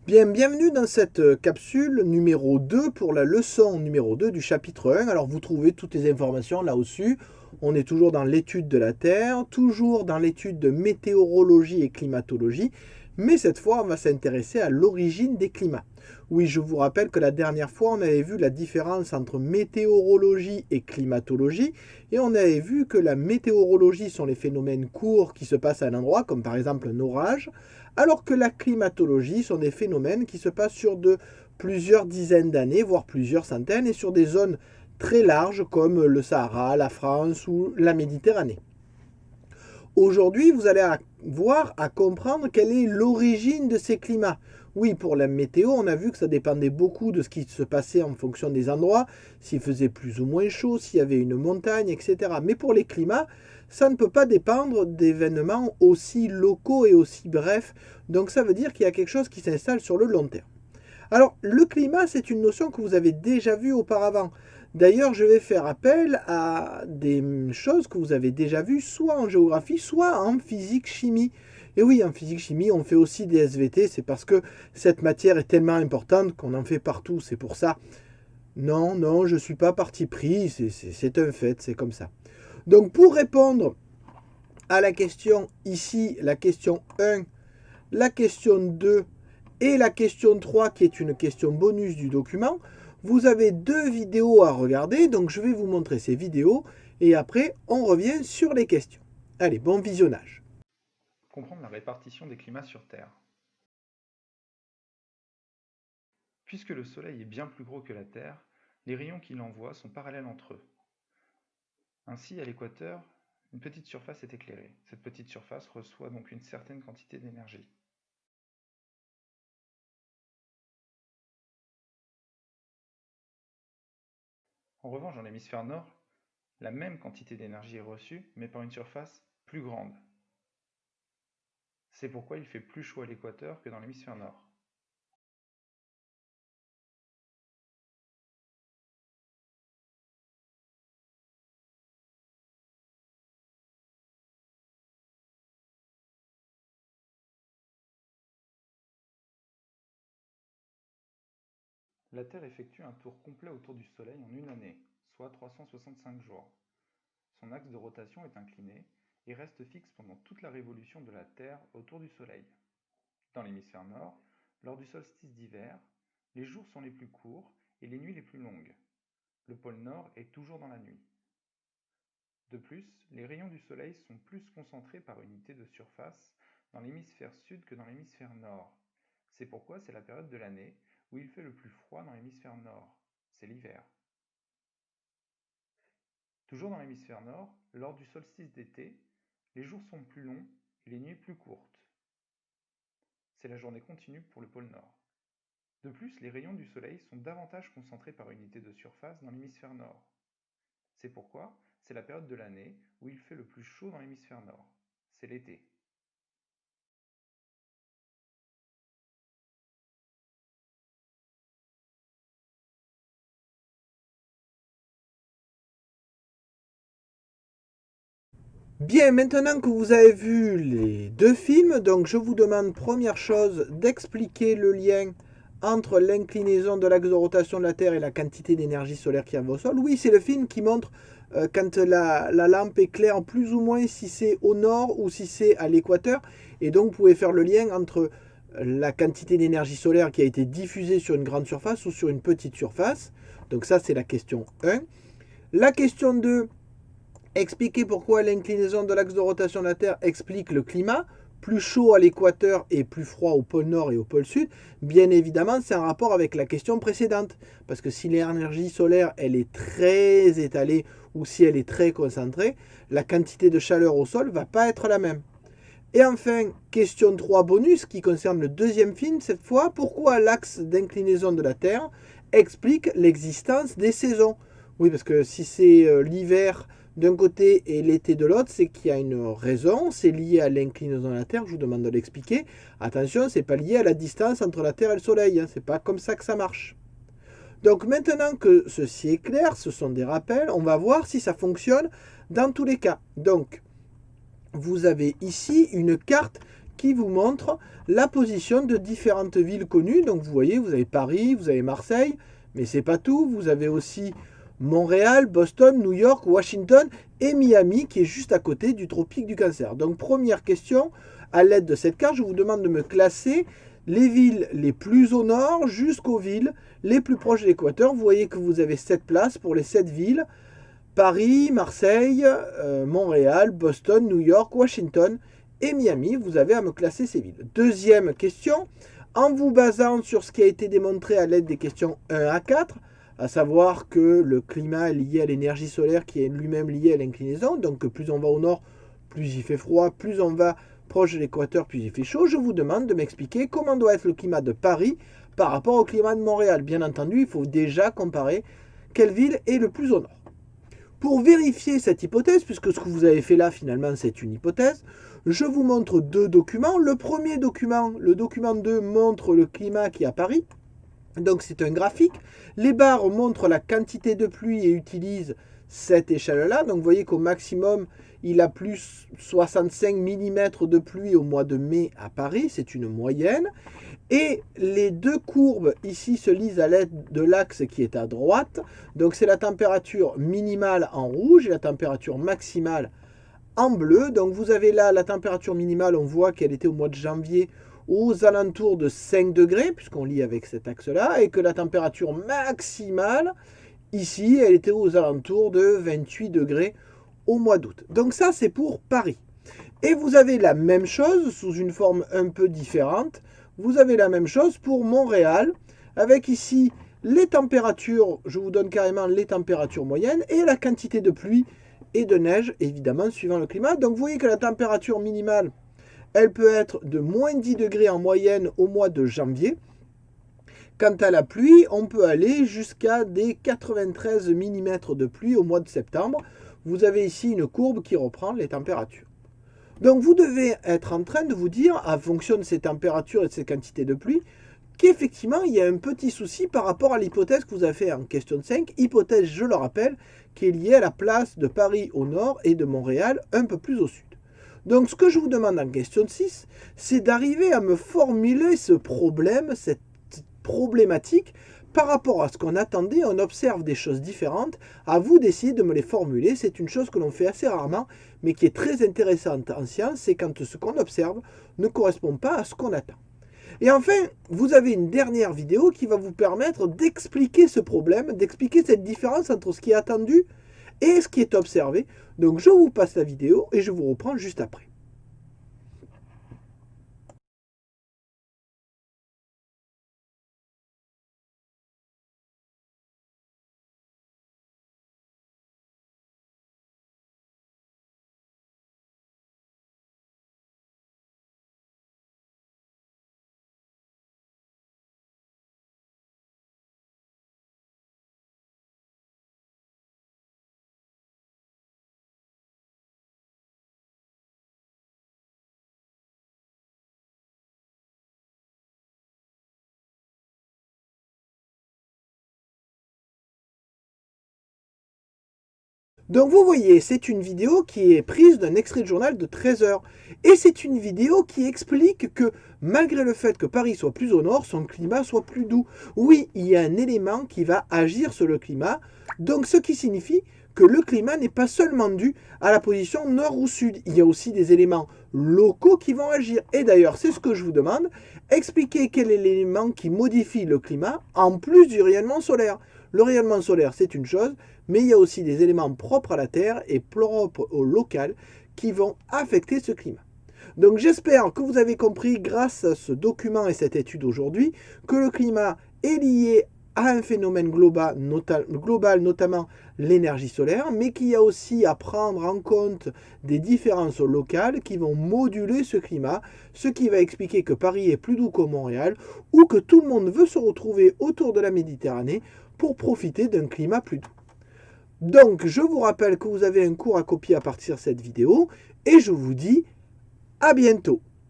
Bien, bienvenue dans cette capsule numéro 2 pour la leçon numéro 2 du chapitre 1. Alors vous trouvez toutes les informations là-dessus. On est toujours dans l'étude de la Terre, toujours dans l'étude de météorologie et climatologie, mais cette fois on va s'intéresser à l'origine des climats. Oui, je vous rappelle que la dernière fois on avait vu la différence entre météorologie et climatologie, et on avait vu que la météorologie sont les phénomènes courts qui se passent à un endroit, comme par exemple un orage, alors que la climatologie sont des phénomènes qui se passent sur plusieurs dizaines d'années, voire plusieurs centaines, et sur des zones très larges comme le Sahara, la France ou la Méditerranée. Aujourd'hui, vous allez voir à comprendre quelle est l'origine de ces climats. Oui, pour la météo, on a vu que ça dépendait beaucoup de ce qui se passait en fonction des endroits, s'il faisait plus ou moins chaud, s'il y avait une montagne, etc. Mais pour les climats, ça ne peut pas dépendre d'événements aussi locaux et aussi brefs. Donc ça veut dire qu'il y a quelque chose qui s'installe sur le long terme. Alors, le climat, c'est une notion que vous avez déjà vue auparavant. D'ailleurs, je vais faire appel à des choses que vous avez déjà vues, soit en géographie, soit en physique-chimie. Et oui, en physique-chimie, on fait aussi des SVT, c'est parce que cette matière est tellement importante qu'on en fait partout, c'est pour ça. Non, non, je ne suis pas parti pris, c'est un fait, c'est comme ça. Donc, pour répondre à la question ici, la question 1, la question 2 et la question 3 qui est une question bonus du document, vous avez deux vidéos à regarder, donc je vais vous montrer ces vidéos et après on revient sur les questions. Allez, bon visionnage. Comprendre la répartition des climats sur Terre. Puisque le Soleil est bien plus gros que la Terre, les rayons qu'il envoie sont parallèles entre eux. Ainsi, à l'équateur, une petite surface est éclairée. Cette petite surface reçoit donc une certaine quantité d'énergie. En revanche, dans l'hémisphère nord, la même quantité d'énergie est reçue, mais par une surface plus grande. C'est pourquoi il fait plus chaud à l'équateur que dans l'hémisphère nord. La Terre effectue un tour complet autour du Soleil en une année, soit 365 jours. Son axe de rotation est incliné et reste fixe pendant toute la révolution de la Terre autour du Soleil. Dans l'hémisphère nord, lors du solstice d'hiver, les jours sont les plus courts et les nuits les plus longues. Le pôle Nord est toujours dans la nuit. De plus, les rayons du Soleil sont plus concentrés par unité de surface dans l'hémisphère sud que dans l'hémisphère nord. C'est pourquoi c'est la période de l'année où il fait le plus froid dans l'hémisphère nord. C'est l'hiver. Toujours dans l'hémisphère nord, lors du solstice d'été, les jours sont plus longs et les nuits plus courtes. C'est la journée continue pour le pôle Nord. De plus, les rayons du Soleil sont davantage concentrés par unité de surface dans l'hémisphère nord. C'est pourquoi c'est la période de l'année où il fait le plus chaud dans l'hémisphère nord. C'est l'été. Bien, maintenant que vous avez vu les deux films, donc je vous demande première chose d'expliquer le lien entre l'inclinaison de l'axe de rotation de la Terre et la quantité d'énergie solaire qui arrive au sol. Oui, c'est le film qui montre quand la lampe éclaire plus ou moins si c'est au nord ou si c'est à l'équateur. Et donc vous pouvez faire le lien entre la quantité d'énergie solaire qui a été diffusée sur une grande surface ou sur une petite surface. Donc ça c'est la question 1. La question 2, expliquer pourquoi l'inclinaison de l'axe de rotation de la Terre explique le climat. Plus chaud à l'équateur et plus froid au pôle Nord et au pôle Sud, bien évidemment, c'est en rapport avec la question précédente. Parce que si l'énergie solaire, elle est très étalée ou si elle est très concentrée, la quantité de chaleur au sol ne va pas être la même. Et enfin, question 3 bonus qui concerne le deuxième film cette fois. Pourquoi l'axe d'inclinaison de la Terre explique l'existence des saisons? Oui, parce que si c'est l'hiver d'un côté et l'été de l'autre, c'est qu'il y a une raison, c'est lié à l'inclinaison de la Terre, je vous demande de l'expliquer. Attention, c'est pas lié à la distance entre la Terre et le Soleil, hein, c'est pas comme ça que ça marche. Donc maintenant que ceci est clair, ce sont des rappels, on va voir si ça fonctionne dans tous les cas. Donc, vous avez ici une carte qui vous montre la position de différentes villes connues. Donc vous voyez, vous avez Paris, vous avez Marseille, mais c'est pas tout. Vous avez aussi Montréal, Boston, New York, Washington et Miami qui est juste à côté du tropique du Cancer. Donc première question, à l'aide de cette carte, je vous demande de me classer les villes les plus au nord jusqu'aux villes les plus proches de l'équateur. Vous voyez que vous avez 7 places pour les 7 villes. Paris, Marseille, Montréal, Boston, New York, Washington et Miami. Vous avez à me classer ces villes. Deuxième question, en vous basant sur ce qui a été démontré à l'aide des questions 1 à 4, à savoir que le climat est lié à l'énergie solaire qui est lui-même lié à l'inclinaison, donc plus on va au nord, plus il fait froid, plus on va proche de l'équateur, plus il fait chaud. Je vous demande de m'expliquer comment doit être le climat de Paris par rapport au climat de Montréal. Bien entendu, il faut déjà comparer quelle ville est le plus au nord. Pour vérifier cette hypothèse, puisque ce que vous avez fait là finalement c'est une hypothèse, je vous montre 2 documents. Le premier document, le document 2, montre le climat qui est à Paris. Donc c'est un graphique. Les barres montrent la quantité de pluie et utilisent cette échelle-là. Donc vous voyez qu'au maximum, il a plus 65 mm de pluie au mois de mai à Paris. C'est une moyenne. Et les 2 courbes ici se lisent à l'aide de l'axe qui est à droite. Donc c'est la température minimale en rouge et la température maximale en bleu. Donc vous avez là la température minimale, on voit qu'elle était au mois de janvier aux alentours de 5 degrés, puisqu'on lit avec cet axe-là, et que la température maximale, ici, elle était aux alentours de 28 degrés au mois d'août. Donc ça, c'est pour Paris. Et vous avez la même chose, sous une forme un peu différente, vous avez la même chose pour Montréal, avec ici les températures, je vous donne carrément les températures moyennes, et la quantité de pluie et de neige, évidemment, suivant le climat. Donc vous voyez que la température minimale, elle peut être de moins 10 degrés en moyenne au mois de janvier. Quant à la pluie, on peut aller jusqu'à des 93 mm de pluie au mois de septembre. Vous avez ici une courbe qui reprend les températures. Donc vous devez être en train de vous dire, en fonction de ces températures et de ces quantités de pluie, qu'effectivement il y a un petit souci par rapport à l'hypothèse que vous avez fait en question 5. Hypothèse, je le rappelle, qui est liée à la place de Paris au nord et de Montréal un peu plus au sud. Donc ce que je vous demande en question 6, c'est d'arriver à me formuler ce problème, cette problématique, par rapport à ce qu'on attendait. On observe des choses différentes, à vous d'essayer de me les formuler. C'est une chose que l'on fait assez rarement, mais qui est très intéressante en science, c'est quand ce qu'on observe ne correspond pas à ce qu'on attend. Et enfin, vous avez une dernière vidéo qui va vous permettre d'expliquer ce problème, d'expliquer cette différence entre ce qui est attendu et ce qui est observé. Donc je vous passe la vidéo et je vous reprends juste après. Donc vous voyez, c'est une vidéo qui est prise d'un extrait de journal de 13 heures. Et c'est une vidéo qui explique que malgré le fait que Paris soit plus au nord, son climat soit plus doux. Oui, il y a un élément qui va agir sur le climat, donc ce qui signifie que le climat n'est pas seulement dû à la position nord ou sud. Il y a aussi des éléments locaux qui vont agir. Et d'ailleurs, c'est ce que je vous demande, expliquer quel est l'élément qui modifie le climat en plus du rayonnement solaire. Le rayonnement solaire, c'est une chose, mais il y a aussi des éléments propres à la Terre et propres au local qui vont affecter ce climat. Donc j'espère que vous avez compris grâce à ce document et cette étude aujourd'hui que le climat est lié à un phénomène global, notamment l'énergie solaire, mais qu'il y a aussi à prendre en compte des différences locales qui vont moduler ce climat, ce qui va expliquer que Paris est plus doux que Montréal ou que tout le monde veut se retrouver autour de la Méditerranée pour profiter d'un climat plus doux. Donc, je vous rappelle que vous avez un cours à copier à partir de cette vidéo et je vous dis à bientôt.